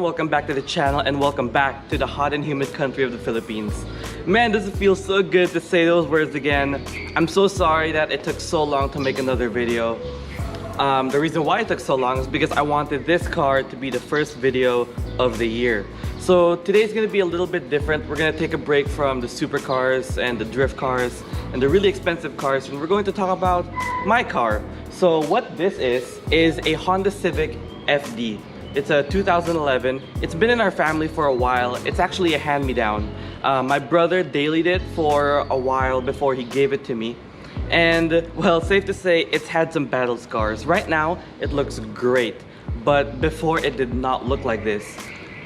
welcome back to the channel and welcome back to the hot and humid country of the Philippines. Man, does it feel so good to say those words again. I'm so sorry that it took so long to make another video. The reason why it took so long is because I wanted this car to be the first video of the year. So today's gonna be a little bit different. We're gonna take a break from the supercars and the drift cars and the really expensive cars, and we're going to talk about my car. So what this is a Honda Civic FD. It's a 2011. It's been in our family for a while. It's actually a hand-me-down. My brother dailied it for a while before he gave it to me. And well, safe to say, it's had some battle scars. Right now, it looks great. But before, it did not look like this.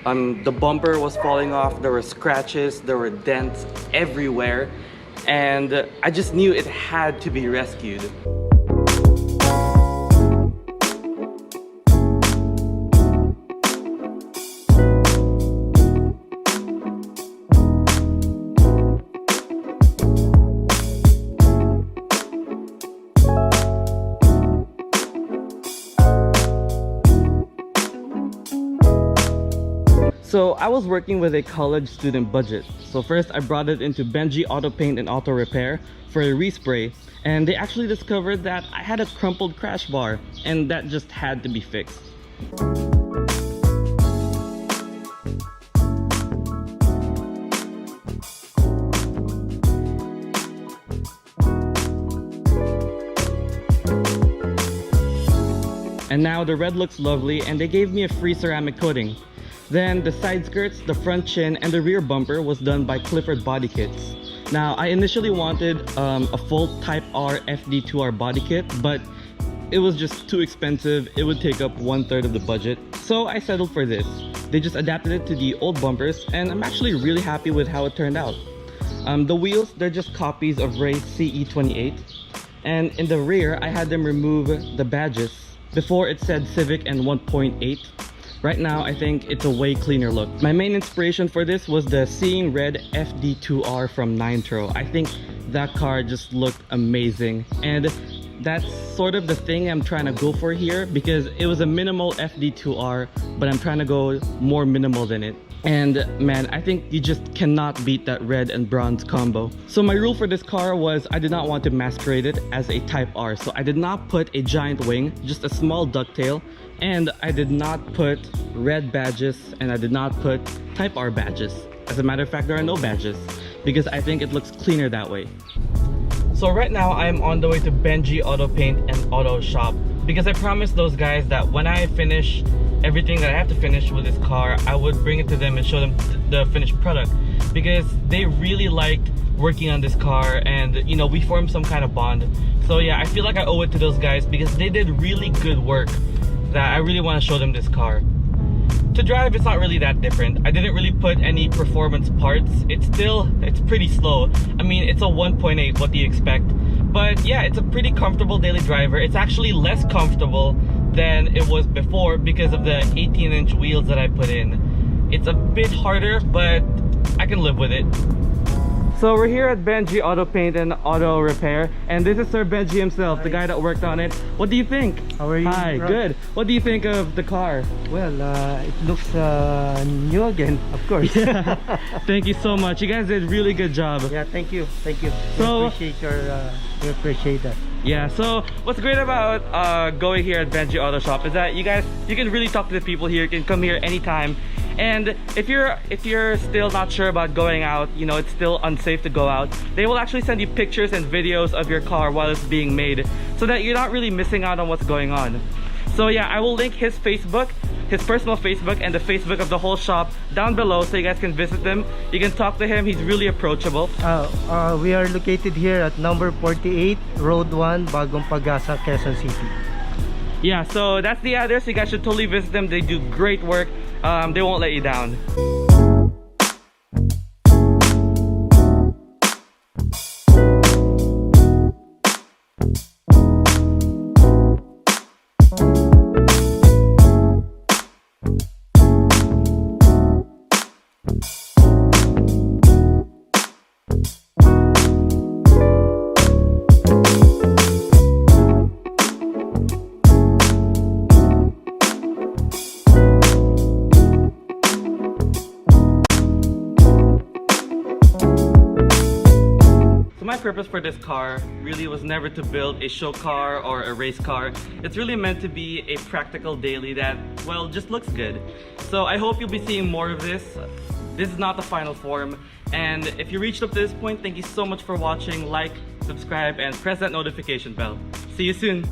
The bumper was falling off, there were scratches, there were dents everywhere. And I just knew it had to be rescued. So I was working with a college student budget. So first I brought it into Benji Auto Paint and Auto Repair for a respray, and they actually discovered that I had a crumpled crash bar and that just had to be fixed. And now the red looks lovely and they gave me a free ceramic coating. Then the side skirts, the front chin, and the rear bumper was done by Clifford Body kits. Now I initially wanted a full Type R FD2R body kit, but it was just too expensive. It would take up 1/3 of the budget. So I settled for this. They just adapted it to the old bumpers, and I'm actually really happy with how it turned out. The wheels, they're just copies of Ray's CE28. And in the rear, I had them remove the badges. Before it said Civic and 1.8. Right now, I think it's a way cleaner look. My main inspiration for this was the Seeing Red FD2R from Nitro. I think that car just looked amazing. And that's sort of the thing I'm trying to go for here, because it was a minimal FD2R, but I'm trying to go more minimal than it. And man, I think you just cannot beat that red and bronze combo. So my rule for this car was I did not want to masquerade it as a Type R. So I did not put a giant wing, just a small ducktail. And I did not put red badges, and I did not put Type R badges. As a matter of fact, there are no badges because I think it looks cleaner that way. So right now I am on the way to Benji Auto Paint and Auto Shop because I promised those guys that when I finish everything that I have to finish with this car, I would bring it to them and show them the finished product, because they really liked working on this car, and you know, we formed some kind of bond. So yeah, I feel like I owe it to those guys because they did really good work that I really want to show them this car. To drive, it's not really that different. I didn't really put any performance parts. It's pretty slow. I mean, it's a 1.8, what do you expect? But yeah, it's a pretty comfortable daily driver. It's actually less comfortable than it was before because of the 18-inch wheels that I put in. It's a bit harder, but I can live with it. So we're here at Benji Auto Paint and Auto Repair, and this is Sir Benji himself, the guy that worked on it. What do you think? How are you? Hi, bro? good. What do you think of the car? Well, it looks new again, of course. Yeah. Thank you so much. You guys did a really good job. Yeah, thank you. Thank you. So, We appreciate that. yeah, so what's great about going here at Benji Auto Shop is that you can really talk to the people here. You can come here anytime. And if you're still not sure about going out, you know, it's still unsafe to go out, they will actually send you pictures and videos of your car while it's being made, so that you're not really missing out on what's going on. So yeah, I will link his Facebook, his personal Facebook, and the Facebook of the whole shop down below, so you guys can visit them. You can talk to him. He's really approachable. We are located here at number 48 Road 1, Bagong Pag-asa, Quezon City. Yeah, so that's the address. You guys should totally visit them. They do great work. They won't let you down. purpose for this car really was never to build a show car or a race car. It's really meant to be a practical daily that, well, just looks good. So I hope you'll be seeing more of this. This is not the final form. And if you reached up to this point, thank you so much for watching. Like, subscribe, and press that notification bell. See you soon.